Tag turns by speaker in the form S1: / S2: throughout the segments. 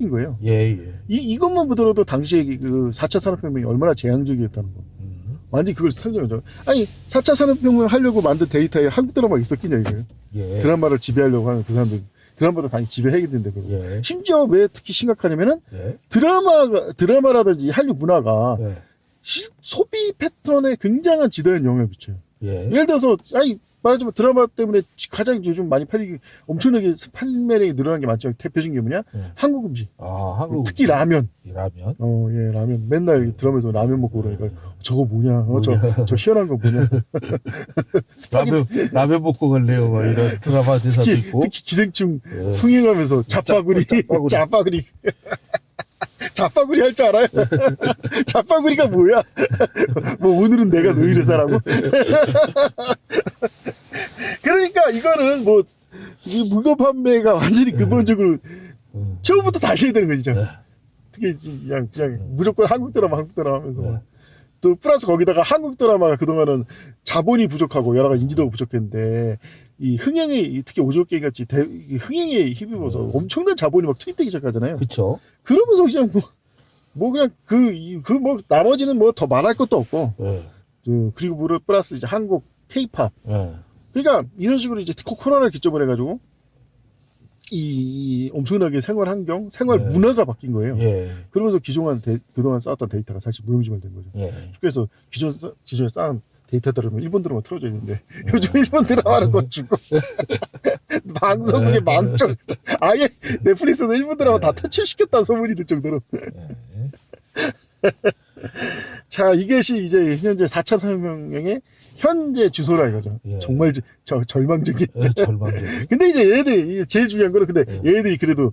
S1: 바뀐 거예요.
S2: 예, 예.
S1: 이것만 보더라도 당시에 그 4차 산업혁명이 얼마나 재앙적이었다는 거. 완전히 그걸 설정하죠. 아니, 4차 산업혁명 하려고 만든 데이터에 한국 드라마가 있었겠냐, 이거예요.
S2: 예.
S1: 드라마를 지배하려고 하는 그 사람들. 드라마도 당연히 지배해야 되는데,
S2: 예.
S1: 심지어 왜 특히 심각하냐면은,
S2: 예.
S1: 드라마라든지 한류 문화가
S2: 예.
S1: 소비 패턴에 굉장한 지대한 영향을 미쳐요.
S2: 예.
S1: 예를 들어서, 아니, 말하자면 드라마 때문에 가장 요즘 많이 엄청나게 판매량이 늘어난 게 많죠. 대표적인 게 뭐냐? 한국 음식.
S2: 한국
S1: 특히 라면.
S2: 라면?
S1: 예, 라면. 맨날 드라마에서 라면 먹고 그러니까, 저거 뭐냐? 저 희한한 거 뭐냐?
S2: 라면 먹고 갈래요? 막 이런 드라마 대사도 있고.
S1: 특히 기생충 흥행하면서 잡바구리. 잡바구리 할 줄 알아요? 잡바구리가 뭐야? 뭐 오늘은 내가 너희를 사라고? 그러니까 이거는 뭐 이 물건 판매가 완전히 근본적으로 처음부터 다시 해야 되는 거죠. 특히 그냥 무조건 한국 드라마 하면서 또 플러스 거기다가 한국 드라마가 그동안은 자본이 부족하고 여러 가지 인지도가 부족했는데 이 흥행이 특히 오징어 게임 같이 흥행에 힘입어서 엄청난 자본이 막 투입되기 시작하잖아요.
S2: 그렇죠.
S1: 그러면서 그냥 뭐 그냥 뭐 나머지는 뭐 더 말할 것도 없고 그리고 플러스 이제 한국 K-팝 그러니까 이런 식으로 이제 코로나를 기점으로 해가지고 이 엄청나게 생활 환경, 생활 문화가 바뀐 거예요. 그러면서 그동안 쌓았던 데이터가 사실 무용지물된 거죠. 그래서 기존에 쌓은 데이터들은 일본 드라마 틀어져 있는데 요즘 일본 드라마는 거 주고 방송국에 망정 아예 넷플릭스에서 일본 드라마 다 퇴출시켰다는 소문이 들 정도로 자 이것이 이제 현재 4차 산업혁명의 현재 주소라 이거죠. 정말 절망적인
S2: 절망적인.
S1: 근데 이제 얘네들이 제일 중요한 거는 근데 얘네들이 그래도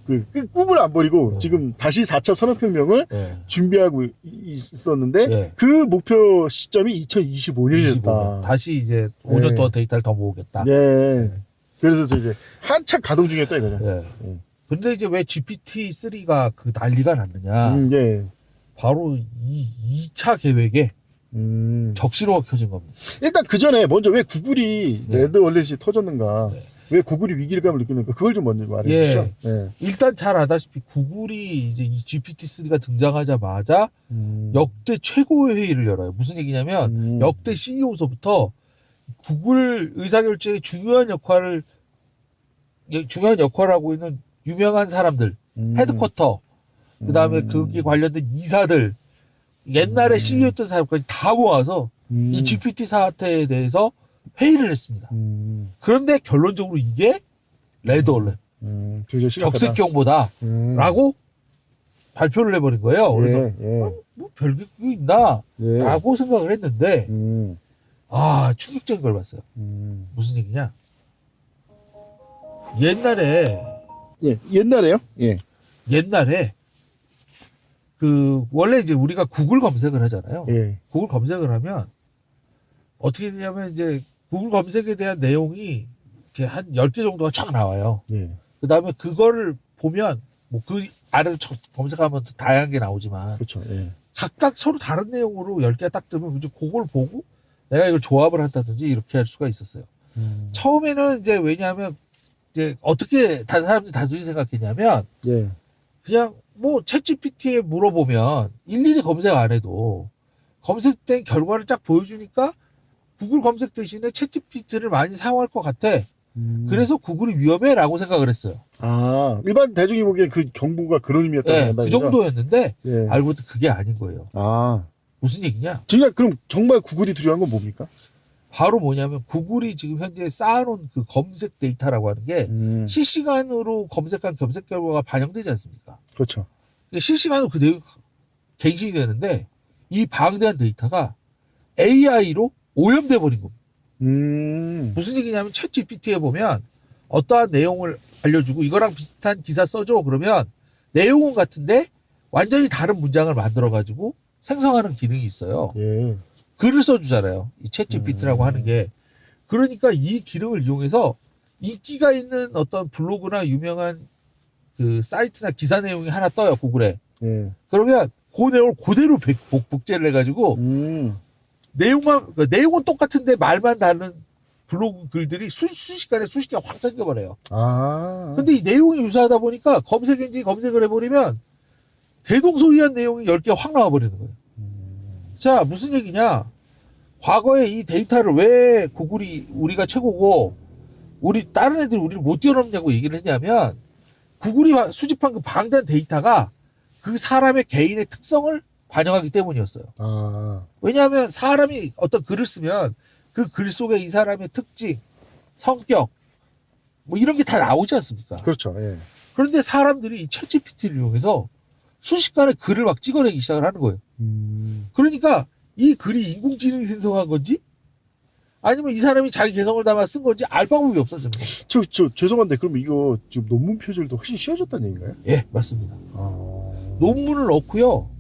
S1: 그 꿈을 안 버리고 지금 다시 4차 산업혁명을 준비하고 있었는데 그 목표 시점이 2025년이었다.
S2: 다시 이제 5년 동안 데이터를 더 모으겠다.
S1: 그래서 이제 한참 가동 중이었다 이거죠.
S2: 근데 이제 왜 GPT-3가 그 난리가 났느냐. 바로 2차 계획에 적시로가 켜진 겁니다.
S1: 일단 그 전에 먼저 왜 구글이 레드 얼렛이 터졌는가. 왜 구글이 위기감을 느끼는가 그걸 좀 먼저 말해주시죠.
S2: 일단 잘 아다시피 구글이 이제 이 GPT-3가 등장하자마자 역대 최고의 회의를 열어요. 무슨 얘기냐면 역대 CEO서부터 구글 의사결정에 중요한 역할을 하고 있는 유명한 사람들, 헤드쿼터, 그 다음에 거기에 관련된 이사들, 옛날에 CEO였던 사람까지 다 모아서 이 GPT 사태에 대해서 회의를 했습니다. 그런데 결론적으로 이게 레드 얼렛, 적색경보다 라고 발표를 해버린 거예요. 그래서 뭐 별게 그게 있나 라고 생각을 했는데 충격적인 걸 봤어요. 무슨 얘기냐?
S1: 옛날에요?
S2: 옛날에 원래 이제 우리가 구글 검색을 하잖아요. 구글 검색을 하면 어떻게 되냐면 이제 구글 검색에 대한 내용이 이렇게 한 10개 정도가 쫙 나와요. 그 다음에 그거를 보면 뭐 그 아래로 검색하면 또 다양한 게 나오지만
S1: 그렇죠.
S2: 각각 서로 다른 내용으로 10개가 딱 뜨면 이제 그걸 보고 내가 이걸 조합을 한다든지 이렇게 할 수가 있었어요. 처음에는 이제 왜냐하면 이제 어떻게 다른 사람들이 단순히 생각했냐면 그냥 뭐 챗GPT에 물어보면 일일이 검색 안 해도 검색된 결과를 쫙 보여주니까 구글 검색 대신에 챗GPT를 많이 사용할 것 같아. 그래서 구글이 위험해라고 생각을 했어요.
S1: 일반 대중이 보기엔 그 경보가 그런 의미였다는
S2: 그 정도였는데 알고 보니 그게 아닌 거예요. 무슨 얘기냐?
S1: 그럼 정말 구글이 두려운 건 뭡니까?
S2: 바로 뭐냐면 구글이 지금 현재 쌓아놓은 그 검색 데이터라고 하는 게 실시간으로 검색한 검색 결과가 반영되지 않습니까?
S1: 그렇죠.
S2: 실시간으로 그 내용이 갱신이 되는데 이 방대한 데이터가 AI로 오염돼 버린 겁니다. 무슨 얘기냐면 챗 GPT에 보면 어떠한 내용을 알려주고 이거랑 비슷한 기사 써줘 그러면 내용은 같은데 완전히 다른 문장을 만들어가지고 생성하는 기능이 있어요. 글을 써주잖아요. 이 챗 GPT라고 하는 게. 그러니까 이 기능을 이용해서 인기가 있는 어떤 블로그나 유명한 그 사이트나 기사 내용이 하나 떠요, 구글에. 그러면 그 내용을 그대로 복제를 해가지고 내용은 똑같은데 말만 다른 블로그 글들이 순식간에 수십 개가 확 생겨버려요.
S1: 아.
S2: 근데 이 내용이 유사하다 보니까 검색 엔진 검색을 해버리면 대동소이한 내용이 10개가 확 나와버리는 거예요. 자, 무슨 얘기냐? 과거에 이 데이터를 왜 구글이 우리가 최고고 우리 다른 애들이 우리를 못 뛰어넘냐고 얘기를 했냐면 구글이 수집한 그 방대한 데이터가 그 사람의 개인의 특성을 반영하기 때문이었어요.
S1: 아.
S2: 왜냐하면 사람이 어떤 글을 쓰면 그 글 속에 이 사람의 특징, 성격 뭐 이런 게 다 나오지 않습니까?
S1: 그렇죠. 예.
S2: 그런데 사람들이 이 챗GPT를 이용해서 순식간에 글을 막 찍어내기 시작을 하는 거예요. 그러니까 이 글이 인공지능이 생성한 건지 아니면 이 사람이 자기 개성을 담아 쓴 건지 알 방법이 없어지는 겁니다.
S1: 저 죄송한데 그럼 이거 지금 논문 표절도 훨씬 쉬워졌다는 얘기인가요?
S2: 예, 맞습니다.
S1: 아.
S2: 논문을 넣고요.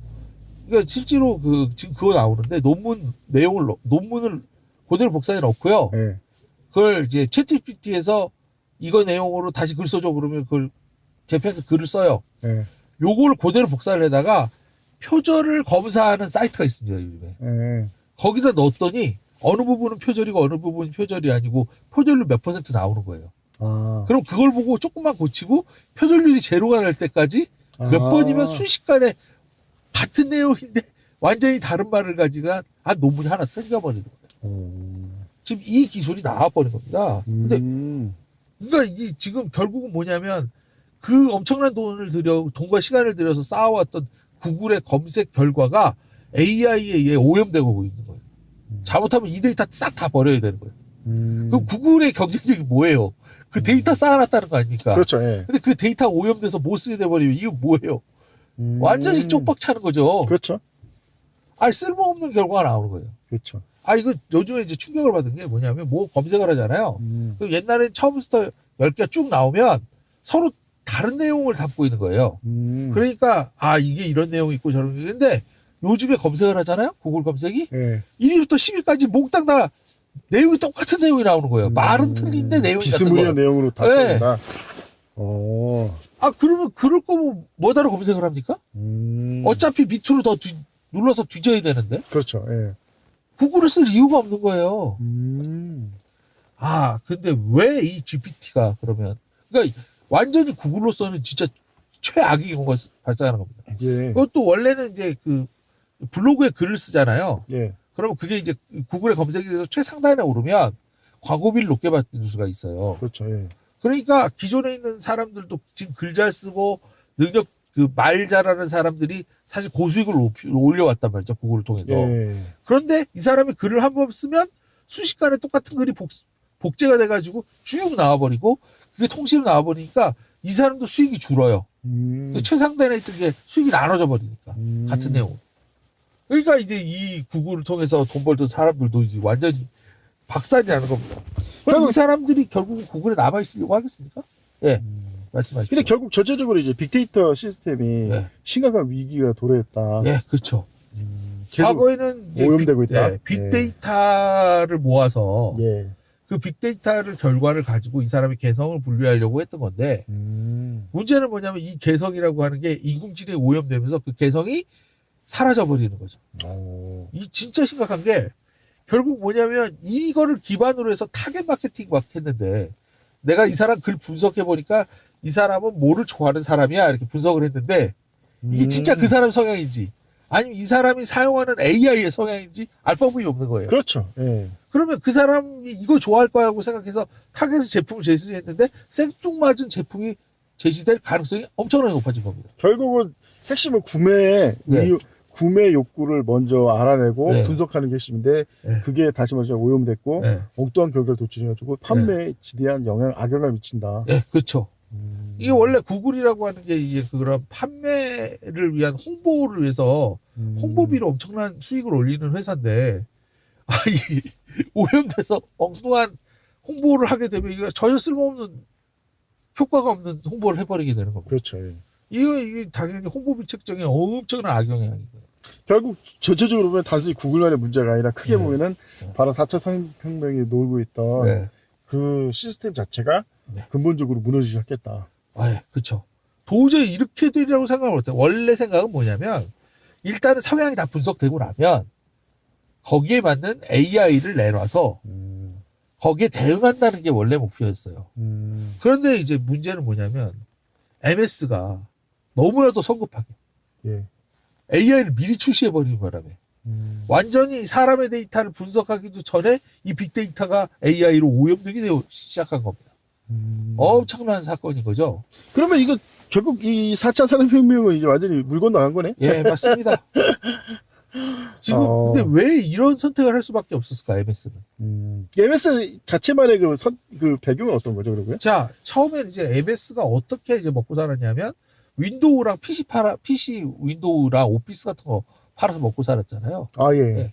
S2: 그러니까 실제로 지금 그거 나오는데 논문을 그대로 복사해 넣고요.
S1: 예.
S2: 그걸 이제 챗GPT에서 이거 내용으로 다시 글 써줘 그러면 그걸 재편해서 글을 써요.
S1: 예.
S2: 요걸 그대로 복사를 해다가 표절을 검사하는 사이트가 있습니다, 요즘에.
S1: 예.
S2: 거기다 넣었더니 어느 부분은 표절이고 어느 부분은 표절이 아니고 표절률 몇 % 나오는 거예요.
S1: 아.
S2: 그럼 그걸 보고 조금만 고치고 표절률이 제로가 될 때까지 몇
S1: 아.
S2: 번이면 순식간에 같은 내용인데 완전히 다른 말을 가지고 한 논문이 하나 생겨버리는 거예요. 지금 이 기술이 나와버린 겁니다. 근데 그러니까 이 지금 결국은 뭐냐면 그 엄청난 돈과 시간을 들여서 쌓아왔던 구글의 검색 결과가 AI에 의해 오염되고 있는 거예요. 잘못하면 이 데이터 싹 다 버려야 되는 거예요. 그럼 구글의 경쟁력이 뭐예요? 그 데이터 쌓아놨다는 거 아닙니까?
S1: 그렇죠. 예.
S2: 근데 그 데이터 오염돼서 못 쓰게 돼버리면 이거 뭐예요? 완전히 쪽박 차는 거죠.
S1: 그렇죠.
S2: 쓸모없는 결과가 나오는 거예요.
S1: 그렇죠.
S2: 이거 요즘에 이제 충격을 받은 게 뭐냐면 뭐 검색을 하잖아요. 그럼 옛날엔 처음부터 10개가 쭉 나오면 서로 다른 내용을 담고 있는 거예요. 그러니까 이게 이런 내용이 있고 저런 게 있는데 요즘에 검색을 하잖아요. 구글 검색이.
S1: 예.
S2: 1위부터 10위까지 몽땅 다 내용이 똑같은 내용이 나오는 거예요. 말은 틀린데 내용이 같은
S1: 비스무리한
S2: 거예요.
S1: 내용으로 다
S2: 네.
S1: 찍는다.
S2: 그러면 그럴 거면 뭐다로 검색을 합니까? 어차피 밑으로 더 눌러서 뒤져야 되는데.
S1: 그렇죠. 예.
S2: 구글을 쓸 이유가 없는 거예요. 근데 왜 이 GPT가 그러면 그러니까 완전히 구글로서는 진짜 최악의 경우가 발생하는 겁니다.
S1: 예.
S2: 그것도 원래는 이제 그 블로그에 글을 쓰잖아요.
S1: 예.
S2: 그러면 그게 이제 구글의 검색에서 최상단에 오르면 광고비를 높게 받는 수가 있어요.
S1: 그렇죠. 예.
S2: 그러니까 기존에 있는 사람들도 지금 글 잘 쓰고 능력 말 잘하는 사람들이 사실 고수익을 올려왔단 말이죠. 구글을 통해서.
S1: 예.
S2: 그런데 이 사람이 글을 한 번 쓰면 순식간에 똑같은 글이 복제가 돼가지고 쭉 나와버리고 그게 통째로 나와버리니까 이 사람도 수익이 줄어요. 최상단에 있던 게 수익이 나눠져 버리니까 같은 내용. 그러니까 이제 이 구글을 통해서 돈 벌던 사람들도 이제 완전히 박살이 나는 겁니다. 그럼 이 사람들이 결국 구글에 남아 있으려고 하겠습니까? 예, 말씀하십시오.
S1: 근데 결국 전체적으로 이제 빅데이터 시스템이
S2: 네.
S1: 심각한 위기가 도래했다.
S2: 예, 그렇죠.
S1: 계속
S2: 과거에는 이제
S1: 오염되고 있다.
S2: 빅데이터를 모아서
S1: 예.
S2: 그 빅데이터를 결과를 가지고 이 사람의 개성을 분류하려고 했던 건데 문제는 뭐냐면 이 개성이라고 하는 게 인공지능에 오염되면서 그 개성이 사라져 버리는 거죠. 이 진짜 심각한 게 결국 뭐냐면 이거를 기반으로 해서 타겟 마케팅 막 했는데 내가 이 사람 글 분석해 보니까 이 사람은 뭐를 좋아하는 사람이야 이렇게 분석을 했는데 이게 진짜 그 사람 성향인지 아니면 이 사람이 사용하는 AI의 성향인지 알 방법이 없는 거예요.
S1: 그렇죠. 예.
S2: 그러면 그 사람이 이거 좋아할 거야 하고 생각해서 타겟에서 제품을 제시했는데 생뚱맞은 제품이 제시될 가능성이 엄청나게 높아진 겁니다.
S1: 결국은 핵심은 구매 욕구를 먼저 알아내고
S2: 네.
S1: 분석하는 게 핵심인데
S2: 네.
S1: 그게 다시 말해서 오염됐고
S2: 네.
S1: 엉뚱한 결과를 도출해가지고 판매에 지대한 악영향을 미친다.
S2: 네, 그렇죠. 이게 원래 구글이라고 하는 게 이제 그런 판매를 위한 홍보를 위해서 홍보비로 엄청난 수익을 올리는 회사인데 이 오염돼서 엉뚱한 홍보를 하게 되면 이거 전혀 쓸모없는 효과가 없는 홍보를 해버리게 되는 겁니다.
S1: 그렇죠. 예.
S2: 이게 당연히 홍보비 책정에 엄청난 악영향이고요.
S1: 결국 전체적으로 보면 단순히 구글만의 문제가 아니라 크게 보면은 바로 4차 산업혁명이 놀고 있던
S2: 네.
S1: 그 시스템 자체가
S2: 네.
S1: 근본적으로 무너지기 시작했다.
S2: 그렇죠. 도저히 이렇게 되리라고 생각을 못해요. 원래 생각은 뭐냐면 일단은 성향이 다 분석되고 나면 거기에 맞는 AI를 내놔서 거기에 대응한다는 게 원래 목표였어요.
S1: 음.
S2: 그런데 이제 문제는 뭐냐면 MS가 너무나도 성급하게
S1: 예.
S2: AI를 미리 출시해버리는 바람에 완전히 사람의 데이터를 분석하기도 전에 이 빅데이터가 AI로 오염되기 시작한 겁니다. 엄청난 사건인 거죠.
S1: 그러면 이거 결국 이 4차 산업혁명은 이제 완전히 물 건너간 거네?
S2: 예, 맞습니다. 지금 근데 왜 이런 선택을 할 수밖에 없었을까, MS는?
S1: MS 자체만의 그 배경은 어떤 거죠, 그러고요?
S2: 자, 처음에는 이제 MS가 어떻게 이제 먹고 살았냐면 윈도우랑 PC 윈도우랑 오피스 같은 거 팔아서 먹고 살았잖아요.
S1: 아, 예.
S2: 예.